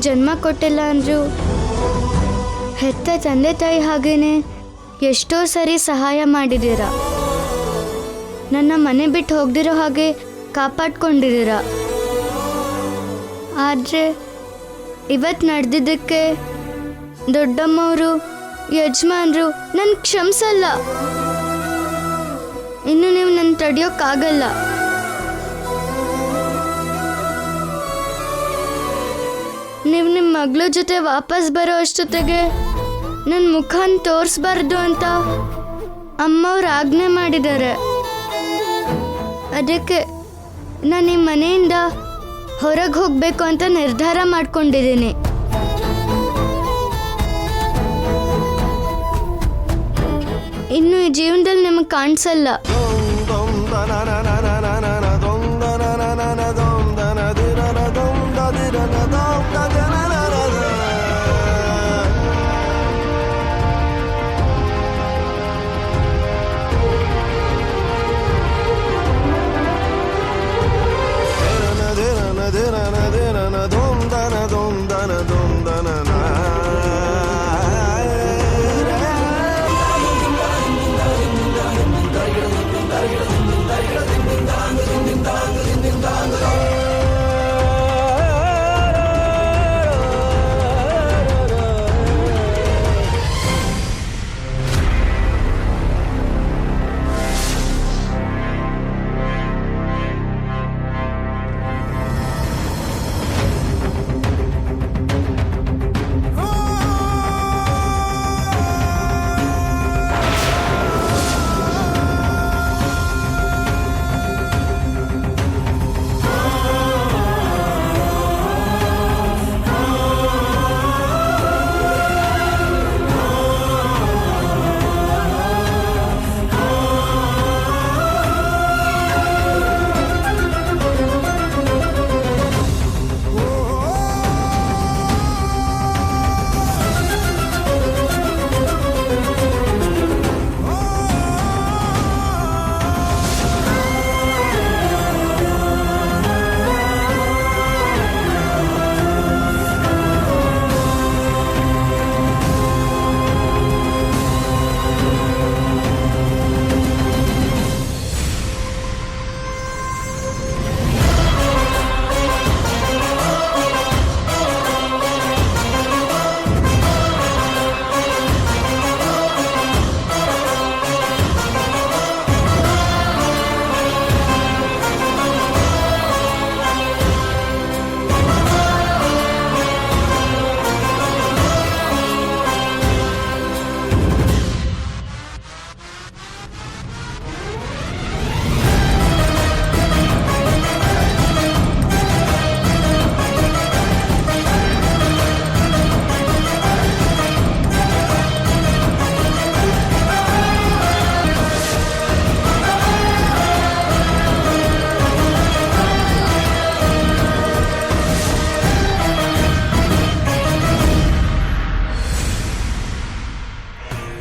ಜನ್ಮ ಕೊಟ್ಟಿಲ್ಲ ಅಂದ್ರು ಹೆತ್ತ ತಂದೆ ತಾಯಿ ಹಾಗೇನೆ ಎಷ್ಟೋ ಸರಿ ಸಹಾಯ ಮಾಡಿದ್ದೀರ. ನನ್ನ ಮನೆ ಬಿಟ್ಟು ಹೋಗ್ದಿರೋ ಹಾಗೆ ಕಾಪಾಡ್ಕೊಂಡಿದ್ದೀರ. ಆದರೆ ಇವತ್ತು ನಡೆದಿದ್ದಕ್ಕೆ ದೊಡ್ಡಮ್ಮವರು ಯಜಮಾನ್ರು ನನ್ನ ಕ್ಷಮಿಸಲ್ಲ. ಇನ್ನು ನೀವು ನನ್ನ ತಡೆಯೋಕ್ಕಾಗಲ್ಲ. ನೀವು ನಿಮ್ಮ ಮಗಳ ಜೊತೆ ವಾಪಸ್ ಬರೋ ಅಷ್ಟೊತ್ತಿಗೆ ನನ್ನ ಮುಖನ ತೋರಿಸ್ಬಾರ್ದು ಅಂತ ಅಮ್ಮವ್ರು ಆಜ್ಞೆ ಮಾಡಿದ್ದಾರೆ. ಅದಕ್ಕೆ ನಾನು ಈ ಮನೆಯಿಂದ ಹೊರಗೆ ಹೋಗಬೇಕು ಅಂತ ನಿರ್ಧಾರ ಮಾಡ್ಕೊಂಡಿದ್ದೀನಿ. ಇನ್ನು ಈ ಜೀವನದಲ್ಲಿ ನಿಮಗೆ ಕಾಣಿಸಲ್ಲ.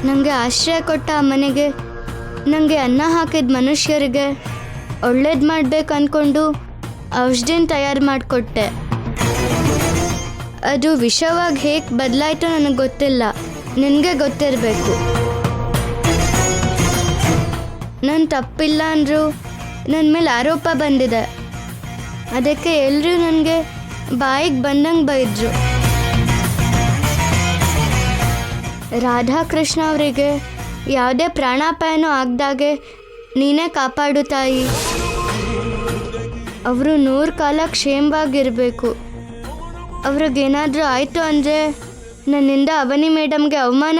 ನನಗೆ ಆಶ್ರಯ ಕೊಟ್ಟ ಆ ಮನೆಗೆ, ನನಗೆ ಅನ್ನ ಹಾಕಿದ ಮನುಷ್ಯರಿಗೆ ಒಳ್ಳೇದು ಮಾಡಬೇಕು ಅಂದ್ಕೊಂಡು ಔಷಧಿನ ತಯಾರು ಮಾಡಿಕೊಟ್ಟೆ. ಅದು ವಿಷವಾಗಿ ಹೇಗೆ ಬದಲಾಯಿತು ನನಗೆ ಗೊತ್ತಿಲ್ಲ, ನಿನಗೆ ಗೊತ್ತಿರಬೇಕು. ನನ್ನ ತಪ್ಪಿಲ್ಲ ಅಂದರೂ ನನ್ನ ಮೇಲೆ ಆರೋಪ ಬಂದಿದೆ. ಅದಕ್ಕೆ ಎಲ್ಲರೂ ನನಗೆ ಬಾಯಿಗೆ ಬಂದಂಗೆ ಬೈದ್ರು. ರಾಧಾಕೃಷ್ಣ ಅವರಿಗೆ ಯಾವುದೇ ಪ್ರಾಣಾಪಾಯನೂ ಆಗದಾಗೆ ನೀನೇ ಕಾಪಾಡು ತಾಯಿ. ಅವರು 100 ಕಾಲ ಕ್ಷೇಮವಾಗಿರಬೇಕು. ಅವ್ರಿಗೇನಾದರೂ ಆಯಿತು ಅಂದರೆ ನನ್ನಿಂದ ಅವನಿ ಮೇಡಮ್ಗೆ ಅವಮಾನ.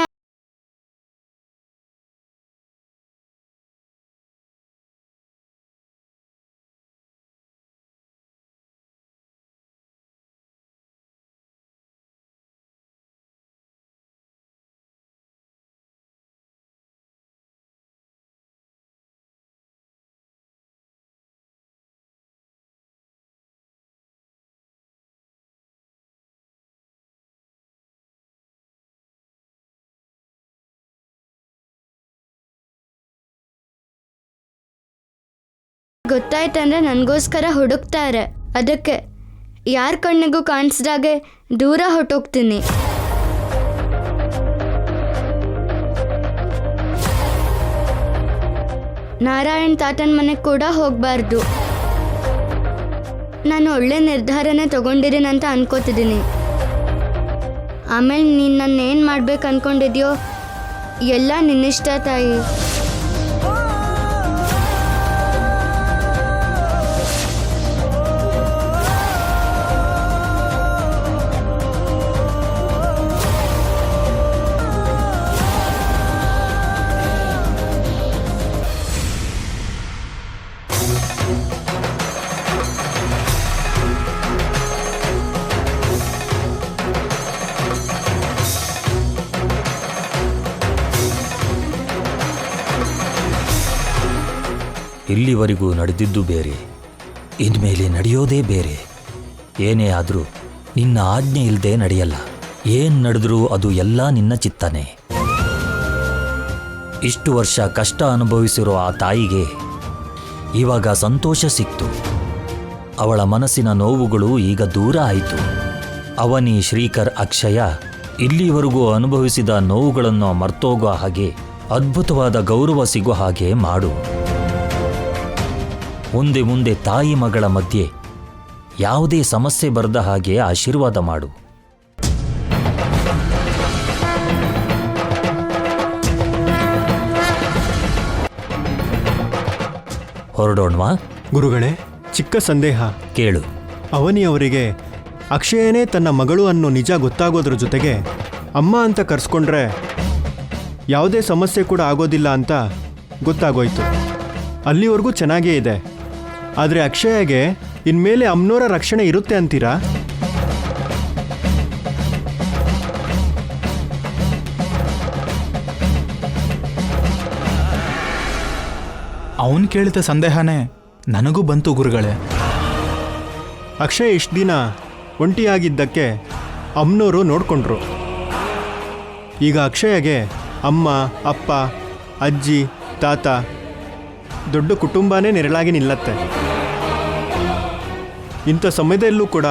ಗೊತ್ತಾಯ್ತಂದ್ರೆ ನನಗೋಸ್ಕರ ಹುಡುಕ್ತಾರೆ. ಅದಕ್ಕೆ ಯಾರ ಕಣ್ಣಿಗೂ ಕಾಣಿಸ್ದಾಗೆ ದೂರ ಹೊಟ್ಟೋಗ್ತೀನಿ. ನಾರಾಯಣ್ ತಾತನ ಮನೆಗೆ ಕೂಡ ಹೋಗಬಾರ್ದು. ನಾನು ಒಳ್ಳೆ ನಿರ್ಧಾರನೇ ತಗೊಂಡಿದ್ದೀನಿ ಅಂತ ಅನ್ಕೋತಿದ್ದೀನಿ. ಆಮೇಲೆ ನೀನು ನನ್ನ ಏನು ಮಾಡ್ಬೇಕು ಅನ್ಕೊಂಡಿದ್ಯೋ ಎಲ್ಲ ನಿನ್ನಿಷ್ಟ ತಾಯಿ. ಇಲ್ಲಿವರೆಗೂ ನಡೆದಿದ್ದು ಬೇರೆ, ಇನ್ಮೇಲೆ ನಡೆಯೋದೇ ಬೇರೆ. ಏನೇ ಆದರೂ ನಿನ್ನ ಆಜ್ಞೆ ಇಲ್ಲದೆ ನಡೆಯಲ್ಲ. ಏನು ನಡೆದ್ರೂ ಅದು ಎಲ್ಲ ನಿನ್ನ ಚಿತ್ತನೆ. ಇಷ್ಟು ವರ್ಷ ಕಷ್ಟ ಅನುಭವಿಸಿರೋ ಆ ತಾಯಿಗೆ ಇವಾಗ ಸಂತೋಷ ಸಿಕ್ತು. ಅವಳ ಮನಸ್ಸಿನ ನೋವುಗಳು ಈಗ ದೂರ ಆಯಿತು. ಅವನಿ, ಶ್ರೀಕರ್, ಅಕ್ಷಯ ಇಲ್ಲಿವರೆಗೂ ಅನುಭವಿಸಿದ ನೋವುಗಳನ್ನು ಮರ್ತೋಗೋ ಹಾಗೆ, ಅದ್ಭುತವಾದ ಗೌರವ ಸಿಗೋ ಹಾಗೆ ಮಾಡು. ಮುಂದೆ ಮುಂದೆ ತಾಯಿ ಮಗಳ ಮಧ್ಯೆ ಯಾವುದೇ ಸಮಸ್ಯೆ ಬರದ ಹಾಗೆ ಆಶೀರ್ವಾದ ಮಾಡು. ಹೊರಡೋಣವಾ? ಗುರುಗಳೇ, ಚಿಕ್ಕ ಸಂದೇಹ. ಕೇಳು. ಅವನಿಯವರಿಗೆ ಅಕ್ಷಯನೇ ತನ್ನ ಮಗಳು ಅನ್ನೋ ನಿಜ ಗೊತ್ತಾಗೋದ್ರ ಜೊತೆಗೆ ಅಮ್ಮ ಅಂತ ಕರೆಸ್ಕೊಂಡ್ರೆ ಯಾವುದೇ ಸಮಸ್ಯೆ ಕೂಡ ಆಗೋದಿಲ್ಲ ಅಂತ ಗೊತ್ತಾಗೋಯ್ತು. ಅಲ್ಲಿವರೆಗೂ ಚೆನ್ನಾಗೇ ಇದೆ. ಆದರೆ ಅಕ್ಷಯಗೆ ಇನ್ಮೇಲೆ ಅಮ್ಮನವರ ರಕ್ಷಣೆ ಇರುತ್ತೆ ಅಂತೀರಾ? ಅವನು ಕೇಳಿದ ಸಂದೇಹನೇ ನನಗೂ ಬಂತು ಗುರುಗಳೇ. ಅಕ್ಷಯ್ ಇಷ್ಟು ದಿನ ಒಂಟಿಯಾಗಿದ್ದಕ್ಕೆ ಅಮ್ಮನವರು ನೋಡಿಕೊಂಡ್ರು. ಈಗ ಅಕ್ಷಯಗೆ ಅಮ್ಮ, ಅಪ್ಪ, ಅಜ್ಜಿ, ತಾತ, ದೊಡ್ಡ ಕುಟುಂಬನೇ ನೆರಳಾಗಿ ನಿಲ್ಲತ್ತೆ. ಇಂಥ ಸಮಯದಲ್ಲೂ ಕೂಡ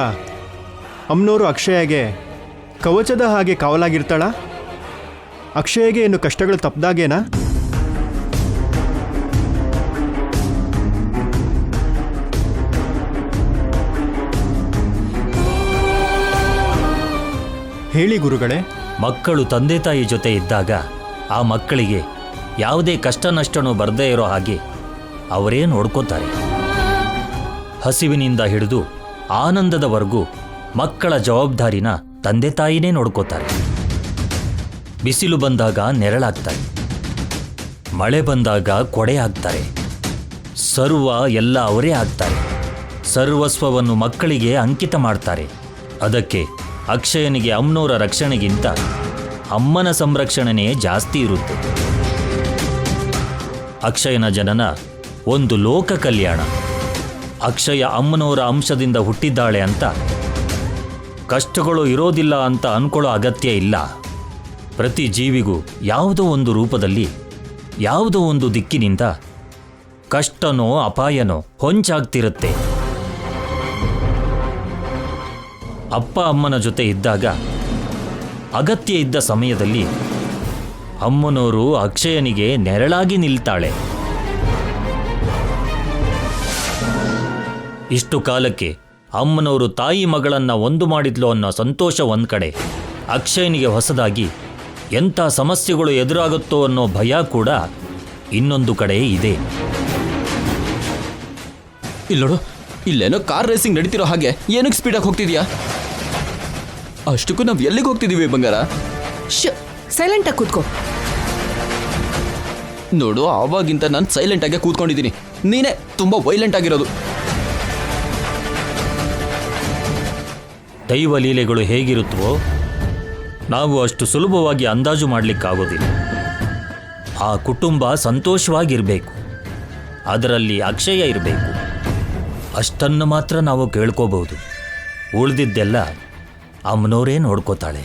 ಅಮ್ಮನವರು ಅಕ್ಷಯಗೆ ಕವಚದ ಹಾಗೆ ಕಾವಲಾಗಿರ್ತಾಳ? ಅಕ್ಷಯಗೆ ಏನು ಕಷ್ಟಗಳು ತಪ್ಪದಾಗೇನಾ? ಹೇಳಿ ಗುರುಗಳೇ. ಮಕ್ಕಳು ತಂದೆ ತಾಯಿ ಜೊತೆ ಇದ್ದಾಗ ಆ ಮಕ್ಕಳಿಗೆ ಯಾವುದೇ ಕಷ್ಟ ನಷ್ಟನೂ ಬರದೇ ಇರೋ ಹಾಗೆ ಅವರೇ ನೋಡ್ಕೋತಾರೆ. ಹಸಿವಿನಿಂದ ಹಿಡಿದು ಆನಂದದವರೆಗೂ ಮಕ್ಕಳ ಜವಾಬ್ದಾರಿನ ತಂದೆ ತಾಯಿನೇ ನೋಡ್ಕೋತಾರೆ. ಬಿಸಿಲು ಬಂದಾಗ ನೆರಳಾಗ್ತಾರೆ, ಮಳೆ ಬಂದಾಗ ಕೊಡೆ ಆಗ್ತಾರೆ. ಸರ್ವ ಎಲ್ಲ ಅವರೇ ಆಗ್ತಾರೆ. ಸರ್ವಸ್ವವನ್ನು ಮಕ್ಕಳಿಗೆ ಅಂಕಿತ ಮಾಡ್ತಾರೆ. ಅದಕ್ಕೆ ಅಕ್ಷಯನಿಗೆ ಅಮ್ಮನವರ ರಕ್ಷಣೆಗಿಂತ ಅಮ್ಮನ ಸಂರಕ್ಷಣೆಯೇ ಜಾಸ್ತಿ ಇರುತ್ತೆ. ಅಕ್ಷಯನ ಜನನ ಒಂದು ಲೋಕ ಕಲ್ಯಾಣ. ಅಕ್ಷಯ ಅಮ್ಮನವರ ಅಂಶದಿಂದ ಹುಟ್ಟಿದ್ದಾಳೆ ಅಂತ ಕಷ್ಟಗಳು ಇರೋದಿಲ್ಲ ಅಂತ ಅನ್ಕೊಳ್ಳೋ ಅಗತ್ಯ ಇಲ್ಲ. ಪ್ರತಿ ಜೀವಿಗೂ ಯಾವುದೋ ಒಂದು ರೂಪದಲ್ಲಿ, ಯಾವುದೋ ಒಂದು ದಿಕ್ಕಿನಿಂದ ಕಷ್ಟನೋ ಅಪಾಯನೋ ಹೊಂಚಾಗ್ತಿರುತ್ತೆ. ಅಪ್ಪ ಅಮ್ಮನ ಜೊತೆ ಇದ್ದಾಗ ಅಗತ್ಯ ಇದ್ದ ಸಮಯದಲ್ಲಿ ಅಮ್ಮನವರು ಅಕ್ಷಯನಿಗೆ ನೆರಳಾಗಿ ನಿಲ್ತಾಳೆ. ಇಷ್ಟು ಕಾಲಕ್ಕೆ ಅಮ್ಮನವರು ತಾಯಿ ಮಗಳನ್ನ ಒಂದು ಮಾಡಿದ್ಲು ಅನ್ನೋ ಸಂತೋಷ ಒಂದ್ ಕಡೆ, ಅಕ್ಷಯನಿಗೆ ಹೊಸದಾಗಿ ಎಂಥ ಸಮಸ್ಯೆಗಳು ಎದುರಾಗುತ್ತೋ ಅನ್ನೋ ಭಯ ಕೂಡ ಇನ್ನೊಂದು ಕಡೆ ಇದೆ. ಇಲ್ಲೋಡು, ಇಲ್ಲೇನೋ ಕಾರ್ ರೇಸಿಂಗ್ ನಡೀತಿರೋ ಹಾಗೆ ಏನಕ್ಕೆ ಸ್ಪೀಡಾಗಿ ಹೋಗ್ತಿದ್ಯಾ? ಅಷ್ಟಕ್ಕೂ ನಾವು ಎಲ್ಲಿಗೆ ಹೋಗ್ತಿದ್ದೀವಿ ಬಂಗಾರ? ಸೈಲೆಂಟಾಗಿ ಕೂತ್ಕೋ. ನೋಡು, ಆವಾಗಿಂತ ನಾನು ಸೈಲೆಂಟಾಗೆ ಕೂತ್ಕೊಂಡಿದ್ದೀನಿ. ನೀನೇ ತುಂಬ ವೈಲೆಂಟ್ ಆಗಿರೋದು. ದೈವ ಲೀಲೆಗಳು ಹೇಗಿರುತ್ತವೋ ನಾವು ಅಷ್ಟು ಸುಲಭವಾಗಿ ಅಂದಾಜು ಮಾಡಲಿಕ್ಕಾಗೋದಿಲ್ಲ. ಆ ಕುಟುಂಬ ಸಂತೋಷವಾಗಿರಬೇಕು, ಅದರಲ್ಲಿ ಅಕ್ಷಯ ಇರಬೇಕು. ಅಷ್ಟನ್ನು ಮಾತ್ರ ನಾವು ಕೇಳ್ಕೋಬಹುದು. ಉಳಿದಿದ್ದೆಲ್ಲ ಅಮ್ಮನವರೇ ನೋಡ್ಕೋತಾಳೆ.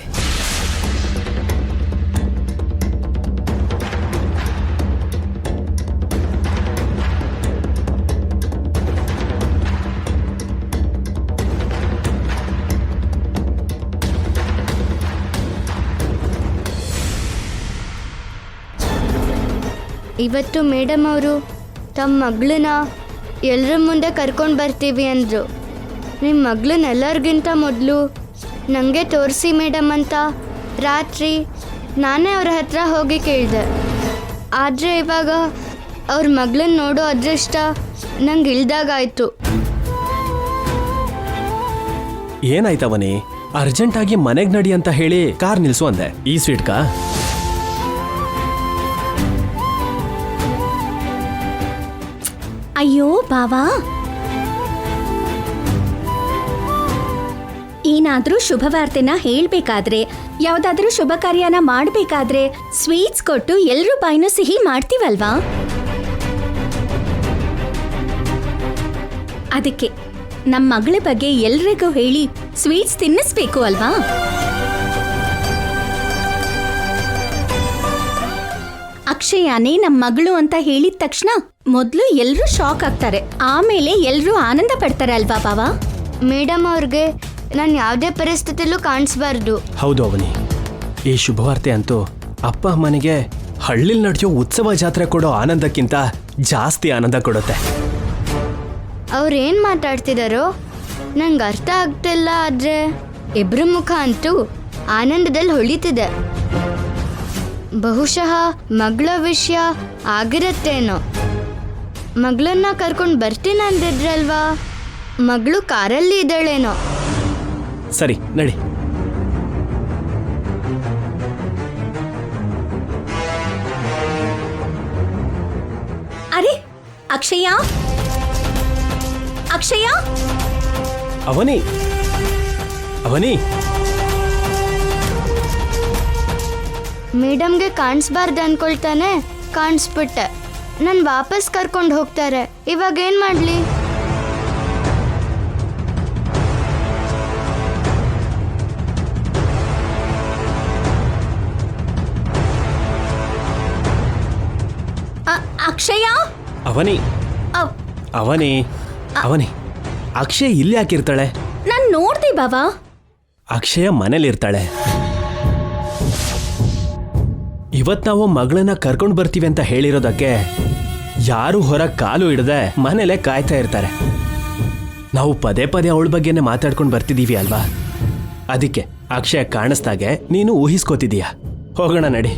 ಇವತ್ತು ಮೇಡಮ್ ಅವರು ತಮ್ಮ ಮಗಳನ್ನ ಎಲ್ಲರ ಮುಂದೆ ಕರ್ಕೊಂಡು ಬರ್ತೀವಿ ಅಂದರು. ನಿಮ್ಮ ಮಗಳನ್ನ ಎಲ್ಲರಿಗಿಂತ ಮೊದಲು ನನಗೆ ತೋರಿಸಿ ಮೇಡಮ್ ಅಂತ ರಾತ್ರಿ ನಾನೇ ಅವ್ರ ಹತ್ರ ಹೋಗಿ ಕೇಳಿದೆ. ಆದರೆ ಇವಾಗ ಅವ್ರ ಮಗಳನ್ನ ನೋಡೋ ಅದೃಷ್ಟ ನಂಗೆ ಇಲ್ದಾಗಾಯ್ತು. ಏನಾಯ್ತವನಿ? ಅರ್ಜೆಂಟಾಗಿ ಮನೆಗೆ ನಡಿ ಅಂತ ಹೇಳಿ ಕಾರ್ ನಿಲ್ಸು ಅಂದೆ. ಈ ಸ್ವೀಟ್ಕಾ? ಅಯ್ಯೋ ಬಾವಾ, ಏನಾದ್ರೂ ಶುಭವಾರ್ತೆನ ಹೇಳ್ಬೇಕಾದ್ರೆ, ಯಾವ್ದಾದ್ರೂ ಶುಭ ಕಾರ್ಯನ ಮಾಡ್ಬೇಕಾದ್ರೆ ಸ್ವೀಟ್ಸ್ ಕೊಟ್ಟು ಎಲ್ರೂ ಬಾಯಿನೂ ಸಿಹಿ ಮಾಡ್ತೀವಲ್ವಾ? ಅದಕ್ಕೆ ನಮ್ಮ ಮಗಳ ಬಗ್ಗೆ ಎಲ್ರಿಗೂ ಹೇಳಿ ಸ್ವೀಟ್ಸ್ ತಿನ್ನಿಸ್ಬೇಕು ಅಲ್ವಾ? ಅಕ್ಷಯಾನೇ ನಮ್ಮ ಮಗಳು ಅಂತ ಹೇಳಿದ ತಕ್ಷಣ ಮೊದಲು ಎಲ್ಲರೂ ಶಾಕ್ ಆಗ್ತಾರೆ, ಆಮೇಲೆ ಎಲ್ಲರೂ ಆನಂದ ಪಡ್ತಾರೆ ಅಲ್ವಾ ಬಾವಾ? ಮೇಡಮ್ ಅವ್ರಿಗೆ ನಾನು ಯಾವುದೇ ಪರಿಸ್ಥಿತಿಲೂ ಕಾಣಿಸ್ಬಾರ್ದು. ಹೌದು ಅವನಿ, ಈ ಶುಭವಾರ್ತೆ ಅಂತೂ ಅಪ್ಪ ಅಮ್ಮನಿಗೆ ಹಳ್ಳಿಲ್ ನಡೆಯೋ ಉತ್ಸವ ಜಾತ್ರೆ ಕೊಡೋ ಆನಂದಕ್ಕಿಂತ ಜಾಸ್ತಿ ಆನಂದ ಕೊಡುತ್ತೆ. ಅವ್ರೇನು ಮಾತಾಡ್ತಿದಾರೋ ನಂಗೆ ಅರ್ಥ ಆಗ್ತಿಲ್ಲ. ಆದರೆ ಇಬ್ರ ಮುಖ ಅಂತೂ ಆನಂದದಲ್ಲಿ ಹೊಳಿತಿದೆ. ಬಹುಶಃ ಮಗಳ ವಿಷಯ ಆಗಿರತ್ತೇನೋ. ಮಗಳನ್ನ ಕರ್ಕೊಂಡು ಬರ್ತೀನಿ ಅಂದಿದ್ರಲ್ವಾ, ಮಗಳು ಕಾರಲ್ಲಿ ಇದ್ದಾಳೇನೋ. ಸರಿ ನಡಿ. ಅರೆ ಅಕ್ಷಯ, ಅಕ್ಷಯ, ಅವನಿ, ಅವನಿ, ಮೇಡಮ್ಗೆ ಕಾಣಿಸ್ಬಾರ್ದು ಅನ್ಕೊಳ್ತಾನೆ ಕಾಣಿಸ್ಬಿಟ್ಟೆ. ನಾನು ವಾಪಸ್ ಕರ್ಕೊಂಡು ಹೋಗ್ತಾರೆ. ಇವಾಗ ಏನು ಮಾಡಲಿ? ಅಕ್ಷಯ, ಅವನಿ, ಅವ್- ಅವನಿ, ಅವನಿ, ಅಕ್ಷಯ್ ಇಲ್ಲಿ ಯಾಕಿರ್ತಾಳೆ? ನಾನ್ ನೋಡ್ದೆ ಬಾವಾ. ಅಕ್ಷಯ ಮನೇಲಿರ್ತಾಳೆ. ಇವತ್ ನಾವು ಮಗಳನ್ನ ಕರ್ಕೊಂಡು ಬರ್ತೀವಿ ಅಂತ ಹೇಳಿರೋದಕ್ಕೆ ಯಾರು ಹೊರ ಕಾಲು ಹಿಡದೆ ಮನೇಲೆ ಕಾಯ್ತಾ ಇರ್ತಾರೆ. ನಾವು ಪದೇ ಪದೇ ಅವಳ ಬಗ್ಗೆನೇ ಮಾತಾಡ್ಕೊಂಡು ಬರ್ತಿದೀವಿ ಅಲ್ವಾ? ಅದಕ್ಕೆ ಅಕ್ಷಯ ಕಾಣಿಸ್ದಾಗೆ ನೀನು ಊಹಿಸ್ಕೋತಿದೀಯ. ಹೋಗೋಣ ನಡಿ.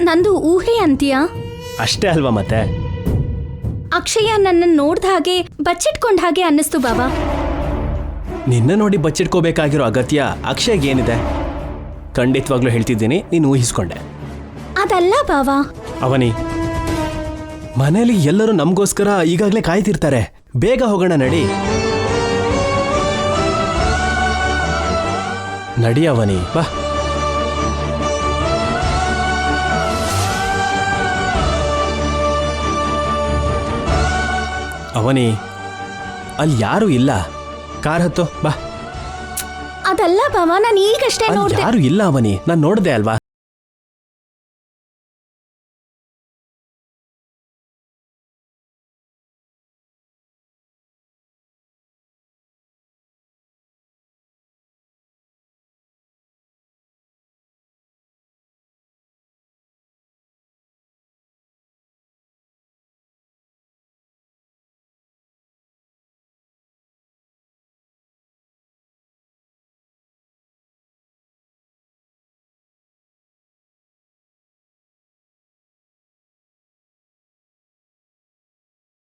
ನಂದು ಊಹೆ ಅಂತೀಯಾ? ಅಷ್ಟೇ ಅಲ್ವಾ ಮತ್ತೆ? ಅಕ್ಷಯ ನನ್ನ ನೋಡ್ದ ಹಾಗೆ ಬಚ್ಚಿಟ್ಕೊಂಡ ಹಾಗೆ ಅನ್ನಿಸ್ತು ಬಾಬಾ. ನಿನ್ನ ನೋಡಿ ಬಚ್ಚಿಟ್ಕೋಬೇಕಾಗಿರೋ ಅಗತ್ಯ ಅಕ್ಷಯ್ಗೇನಿದೆ? ಖಂಡಿತವಾಗ್ಲೂ ಹೇಳ್ತಿದ್ದೀನಿ, ನೀನು ಊಹಿಸ್ಕೊಂಡೆ. ಅದಲ್ಲ ಬಾವಾ. ಅವನಿ, ಮನೇಲಿ ಎಲ್ಲರೂ ನಮಗೋಸ್ಕರ ಈಗಾಗಲೇ ಕಾಯ್ತಿರ್ತಾರೆ. ಬೇಗ ಹೋಗೋಣ ನಡಿ. ನಡಿ ಅವನಿ, ಬಾ. ಅವನಿ, ಅಲ್ಲಿ ಯಾರು ಇಲ್ಲ. ಕಾರ್ ಹತ್ತೋ, ಬಾ. ಅದಲ್ಲ ಬಾವಾ, ನಾನು ಈಗಷ್ಟೇ ಅಲ್ಲಿ ನೋಡ್ದೆ. ಯಾರು ಇಲ್ಲ ಅವನಿ, ನಾನು ನೋಡ್ದೆ ಅಲ್ವಾ?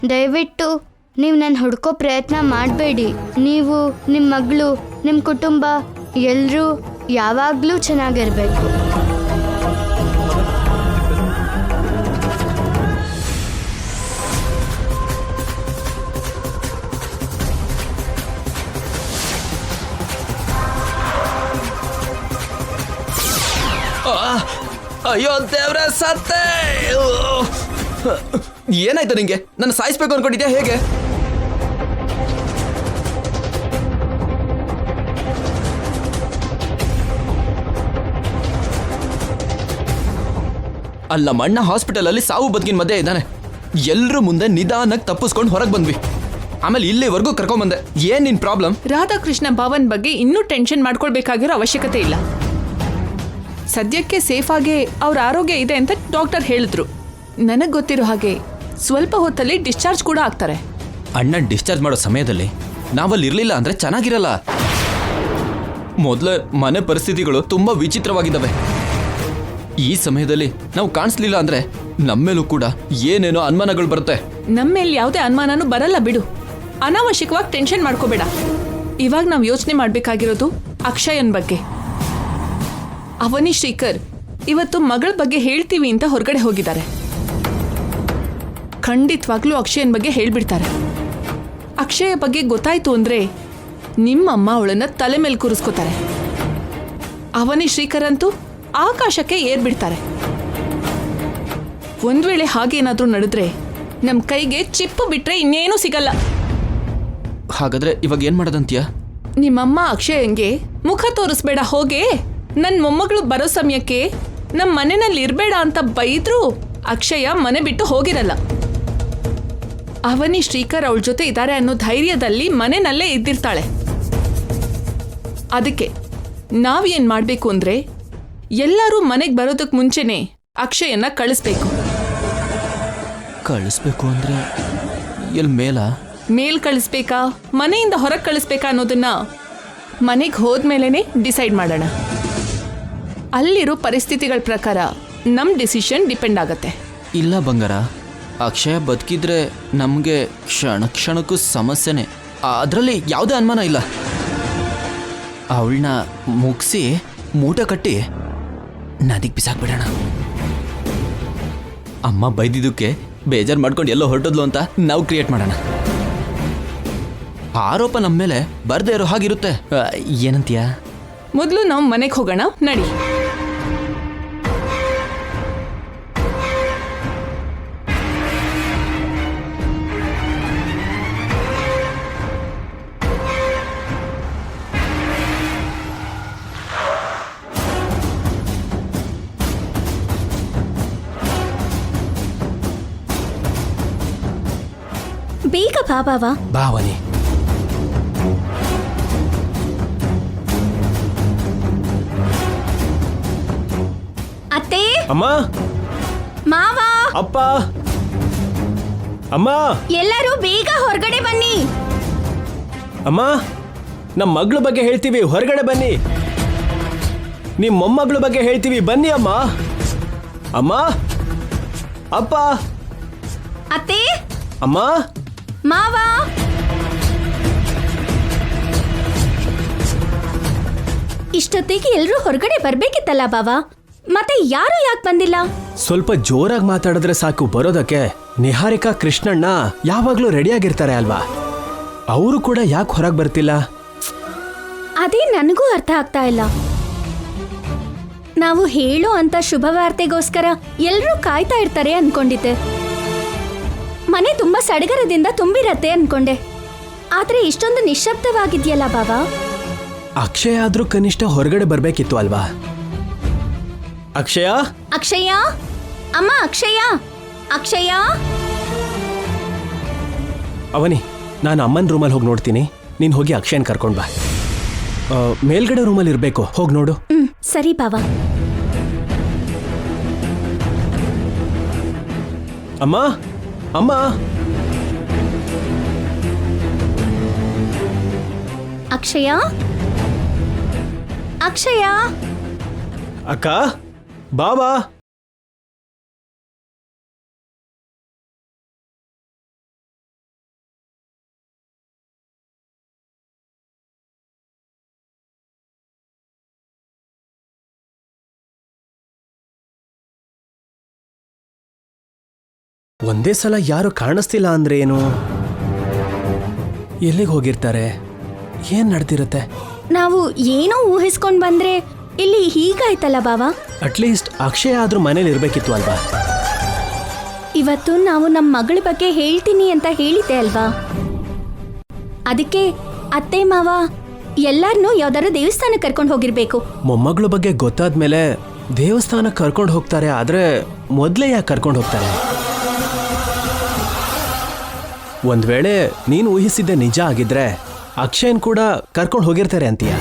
ದಯವಿಟ್ಟು ನೀವು ನನ್ನ ಹುಡ್ಕೋ ಪ್ರಯತ್ನ ಮಾಡಬೇಡಿ. ನೀವು, ನಿಮ್ಮ ಮಗಳು, ನಿಮ್ಮ ಕುಟುಂಬ ಎಲ್ಲರೂ ಯಾವಾಗಲೂ ಚೆನ್ನಾಗಿರಬೇಕು. ಅಯ್ಯೋ ದೇವ್ರೆ, ಸತ್ತೆ! ಏನಾಯ್ತು ನಿಂಗೆ? ನನ್ನ ಸಾಯಿಸ್ಬೇಕು ಅನ್ಕೊಂಡಿದ್ಯಾ ಹೇಗೆ? ಅಲ್ಲ, ಮಣ್ಣ ಹಾಸ್ಪಿಟಲ್ ಅಲ್ಲಿ ಸಾವು ಬದುಕಿನ ಮಧ್ಯೆ ಇದ್ದಾನೆ. ಎಲ್ರೂ ಮುಂದೆ ನಿಧಾನಕ್ಕೆ ತಪ್ಪಿಸ್ಕೊಂಡು ಹೊರಗೆ ಬಂದ್ವಿ. ಆಮೇಲೆ ಇಲ್ಲಿವರೆಗೂ ಕರ್ಕೊಂಡ್ಬಂದೆ. ಏನ್ ನಿನ್ ಪ್ರಾಬ್ಲಮ್? ರಾಧಾಕೃಷ್ಣ ಭವನ್ ಬಗ್ಗೆ ಇನ್ನೂ ಟೆನ್ಷನ್ ಮಾಡ್ಕೊಳ್ಬೇಕಾಗಿರೋ ಅವಶ್ಯಕತೆ ಇಲ್ಲ. ಸದ್ಯಕ್ಕೆ ಸೇಫ್ ಆಗಿ ಅವ್ರ ಆರೋಗ್ಯ ಇದೆ ಅಂತ ಡಾಕ್ಟರ್ ಹೇಳಿದ್ರು. ನನಗೆ ಗೊತ್ತಿರೋ ಹಾಗೆ ಸ್ವಲ್ಪ ಹೊತ್ತಲ್ಲಿ ಡಿಸ್ಚಾರ್ಜ್ ಕೂಡ ಆಗ್ತಾರೆ. ಅಣ್ಣ ಡಿಸ್ಚಾರ್ಜ್ ಮಾಡೋ ಸಮಯದಲ್ಲಿ ನಾವಲ್ಲಿ ಇರಲಿಲ್ಲ ಅಂದರೆ ಚೆನ್ನಾಗಿರಲ್ಲ. ಮೊದಲೇ ಮನೆ ಪರಿಸ್ಥಿತಿಗಳು ತುಂಬ ವಿಚಿತ್ರವಾಗಿದ್ದಾವೆ. ಈ ಸಮಯದಲ್ಲಿ ನಾವು ಕಾಣಿಸ್ಲಿಲ್ಲ ಅಂದರೆ ನಮ್ಮೇಲೂ ಕೂಡ ಏನೇನೋ ಅನುಮಾನಗಳು ಬರುತ್ತೆ. ನಮ್ಮ ಮೇಲೆ ಯಾವುದೇ ಅನುಮಾನನೂ ಬರಲ್ಲ ಬಿಡು. ಅನಾವಶ್ಯಕವಾಗಿ ಟೆನ್ಷನ್ ಮಾಡ್ಕೋಬೇಡ. ಇವಾಗ ನಾವು ಯೋಚನೆ ಮಾಡಬೇಕಾಗಿರೋದು ಅಕ್ಷಯನ್ ಬಗ್ಗೆ. ಅವನಿ ಶ್ರೀಕರ್ ಇವತ್ತು ಮಗಳ ಬಗ್ಗೆ ಹೇಳ್ತೀವಿ ಅಂತ ಹೊರಗಡೆ ಹೋಗಿದ್ದಾರೆ. ಖಂಡಿತವಾಗ್ಲೂ ಅಕ್ಷಯನ್ ಬಗ್ಗೆ ಹೇಳ್ಬಿಡ್ತಾರೆ. ಅಕ್ಷಯ ಬಗ್ಗೆ ಗೊತ್ತಾಯ್ತು ಅಂದ್ರೆ ನಿಮ್ಮಮ್ಮ ಅವಳನ್ನ ತಲೆ ಮೇಲೆ ಕೂರಿಸ್ಕೋತಾರೆ. ಅವನಿ ಶ್ರೀಕರ್ ಅಂತೂ ಆಕಾಶಕ್ಕೆ ಏರ್ಬಿಡ್ತಾರೆ. ಒಂದ್ ವೇಳೆ ಹಾಗೇನಾದ್ರೂ ನಡೆದ್ರೆ ನಮ್ಮ ಕೈಗೆ ಚಿಪ್ಪು ಬಿಟ್ರೆ ಇನ್ನೇನೂ ಸಿಗಲ್ಲ. ಹಾಗಾದ್ರೆ ಇವಾಗ ಏನು ಮಾಡೋದಂತೀಯ? ನಿಮ್ಮಮ್ಮ ಅಕ್ಷಯಂಗೆ ಮುಖ ತೋರಿಸ್ಬೇಡ ಹೋಗೆ. ನನ್ನ ಮೊಮ್ಮಗಳು ಬರೋ ಸಮಯಕ್ಕೆ ನಮ್ಮ ಮನೆಯಲ್ಲಿ ಇರಬೇಡ ಅಂತ ಬೈದ್ರು ಅಕ್ಷಯ ಮನೆ ಬಿಟ್ಟು ಹೋಗಿರಲ್ಲ. ಅವನಿ ಶ್ರೀಕರ್ ಅವಳ ಜೊತೆ ಇದ್ದಾರೆ ಅನ್ನೋ ಧೈರ್ಯದಲ್ಲಿ ಮನೆಯಲ್ಲೇ ಇದ್ದಿರ್ತಾಳೆ. ಅದಕ್ಕೆ ನಾವೇನ್ ಮಾಡಬೇಕು ಅಂದ್ರೆ ಎಲ್ಲರೂ ಮನೆಗೆ ಬರೋದಕ್ಕೆ ಮುಂಚೆನೆ ಅಕ್ಷಯನ್ನ ಕಳಿಸ್ಬೇಕು. ಕಳಿಸ್ಬೇಕು ಅಂದರೆ ಎಲ್ಲಿ ಮೇಲ್ ಕಳಿಸ್ಬೇಕಾ ಮನೆಯಿಂದ ಹೊರಗೆ ಕಳಿಸ್ಬೇಕಾ ಅನ್ನೋದನ್ನ ಮನೆಗೆ ಹೋದ್ಮೇಲೆನೆ ಡಿಸೈಡ್ ಮಾಡೋಣ. ಅಲ್ಲಿರೋ ಪರಿಸ್ಥಿತಿಗಳ ಪ್ರಕಾರ ನಮ್ಮ ಡಿಸಿಷನ್ ಡಿಪೆಂಡ್ ಆಗತ್ತೆ. ಇಲ್ಲ ಬಂಗಾರ, ಅಕ್ಷಯ ಬದುಕಿದ್ರೆ ನಮಗೆ ಕ್ಷಣ ಕ್ಷಣಕ್ಕೂ ಸಮಸ್ಯೆನೇ. ಅದರಲ್ಲಿ ಯಾವುದೇ ಅನುಮಾನ ಇಲ್ಲ. ಅವಳನ್ನ ಮುಗಿಸಿ ಮೂಟೆ ಕಟ್ಟಿ ನದಿಗೆ ಬಿಸಾಕ್ಬಿಡೋಣ. ಅಮ್ಮ ಬೈದಿದ್ದಕ್ಕೆ ಬೇಜಾರು ಮಾಡ್ಕೊಂಡು ಎಲ್ಲೋ ಹೊರಟೋದ್ಲು ಅಂತ ನಾವು ಕ್ರಿಯೇಟ್ ಮಾಡೋಣ. ಆರೋಪ ನಮ್ಮ ಮೇಲೆ ಬರ್ದೇ ಇರೋ ಹಾಗಿರುತ್ತೆ. ಏನಂತೀಯ? ಮೊದಲು ನಾವು ಮನೆಗೆ ಹೋಗೋಣ ನಡಿ. ಬೇಗ ಬಾಬಾವಾ. ಭಾವನೆ ಅತ್ತೆ, ಅಮ್ಮ, ಮಾವ, ಅಪ್ಪ, ಅಮ್ಮ, ಎಲ್ಲರೂ ಬೇಗ ಹೊರಗಡೆ ಬನ್ನಿ. ಅಮ್ಮ, ನಮ್ಮ ಮಗಳ ಬಗ್ಗೆ ಹೇಳ್ತೀವಿ, ಹೊರಗಡೆ ಬನ್ನಿ. ನಿಮ್ಮ ಮೊಮ್ಮಗಳ ಬಗ್ಗೆ ಹೇಳ್ತೀವಿ, ಬನ್ನಿ ಅಮ್ಮ. ಅಮ್ಮ, ಅಪ್ಪ, ಅತ್ತೆ, ಅಮ್ಮ, ಮಾವ. ಇಷ್ಟೊತ್ತಿಗೆ ಎಲ್ಲರೂ ಹೊರಗಡೆ ಬರ್ಬೇಕಿತ್ತಲ್ಲ ಬಾವಾ, ಮತ್ತೆ ಯಾರು ಯಾಕೆ ಬಂದಿಲ್ಲ? ಸ್ವಲ್ಪ ಜೋರಾಗಿ ಮಾತಾಡಿದ್ರೆ ಸಾಕು ಬರೋದಕ್ಕೆ. ನಿಹಾರಿಕಾ, ಕೃಷ್ಣಣ್ಣ ಯಾವಾಗ್ಲೂ ರೆಡಿಯಾಗಿರ್ತಾರೆ ಅಲ್ವಾ? ಅವರು ಕೂಡ ಯಾಕೆ ಹೊರಗೆ ಬರ್ತಿಲ್ಲ? ಅದೇ ನನಗೂ ಅರ್ಥ ಆಗ್ತಾ ಇಲ್ಲ. ನಾವು ಹೇಳೋ ಅಂತ ಶುಭವಾರ್ತೆಗೋಸ್ಕರ ಎಲ್ಲರೂ ಕಾಯ್ತಾ ಇರ್ತಾರೆ ಅನ್ಕೊಂಡಿದ್ದೆ. ಮನೆ ತುಂಬಾ ಸಡಗರದಿಂದ ತುಂಬಿರತ್ತೆ ಅನ್ಕೊಂಡೆ. ಆದ್ರೆ ಇಷ್ಟೊಂದು ನಿಶ್ಶಬ್ದವಾಗಿದ್ಯಲ್ಲ ಬಾಬಾ. ಅಕ್ಷಯ ಆದ್ರೂ ಕನಿಷ್ಠ ಹೊರಗಡೆ ಬರ್ಬೇಕಿತ್ತು ಅಲ್ವಾ? ಅಕ್ಷಯ, ಅಕ್ಷಯ, ಅಮ್ಮ ಅಕ್ಷಯ, ಅಕ್ಷಯ. ಅವನಿ, ನಾನು ಅಮ್ಮನ ರೂಮಲ್ಲಿ ಹೋಗಿ ನೋಡ್ತೀನಿ. ನೀನು ಹೋಗಿ ಅಕ್ಷಯನ್ ಕರ್ಕೊಂಡ್ ಬಾ. ಮೇಲ್ಗಡೆ ರೂಮಲ್ಲಿ ಇರಬೇಕು, ಹೋಗಿ ನೋಡು. ಸರಿ ಬಾವಾ. ಅಮ್ಮ, ಅಮ್ಮ, ಅಕ್ಷಯ, ಅಕ್ಷಯ. ಅಕ್ಕ, ಬಾಬಾ. ಒಂದೇ ಸಲ ಯಾರು ಕಾಣಿಸ್ತಿಲ್ಲ ಅಂದ್ರೆ ಏನು? ಎಲ್ಲಿಗೆ ಹೋಗಿರ್ತಾರೆ? ಏನ್ ನಡ್ದಿರತ್ತೆ? ನಾವು ಏನೋ ಊಹಿಸ್ಕೊಂಡ್ ಬಂದ್ರೆ ಇಲ್ಲಿ ಹೀಗಾಯ್ತಲ್ಲ ಬಾವಾ. ಅಟ್ಲೀಸ್ಟ್ ಅಕ್ಷಯ ಆದ್ರೂ ಮನೇಲಿ ಇರ್ಬೇಕಿತ್ತು ಅಲ್ವಾ? ಇವತ್ತು ನಾವು ನಮ್ಮ ಮಗಳ ಬಗ್ಗೆ ಹೇಳ್ತೀನಿ ಅಂತ ಹೇಳಿದ್ದೆ ಅಲ್ವಾ? ಅದಕ್ಕೆ ಅತ್ತೆ ಮಾವ ಎಲ್ಲಾರನ್ನೂ ಯಾವ್ದಾದ್ರು ದೇವಸ್ಥಾನಕ್ಕೆ ಕರ್ಕೊಂಡು ಹೋಗಿರ್ಬೇಕು. ಮೊಮ್ಮಗಳ ಬಗ್ಗೆ ಗೊತ್ತಾದ್ಮೇಲೆ ದೇವಸ್ಥಾನಕ್ಕೆ ಕರ್ಕೊಂಡು ಹೋಗ್ತಾರೆ, ಆದ್ರೆ ಮೊದಲೇ ಯಾಕೆ ಕರ್ಕೊಂಡು ಹೋಗ್ತಾರೆ? ಒಂದ್ ವೇಳೆ ನೀನು ಊಹಿಸಿದ್ದೆ ನಿಜ ಆಗಿದ್ರೆ ಅಕ್ಷಯನ್ ಕೂಡ ಕರ್ಕೊಂಡು ಹೋಗಿರ್ತಾರೆ ಅಂತೀಯ?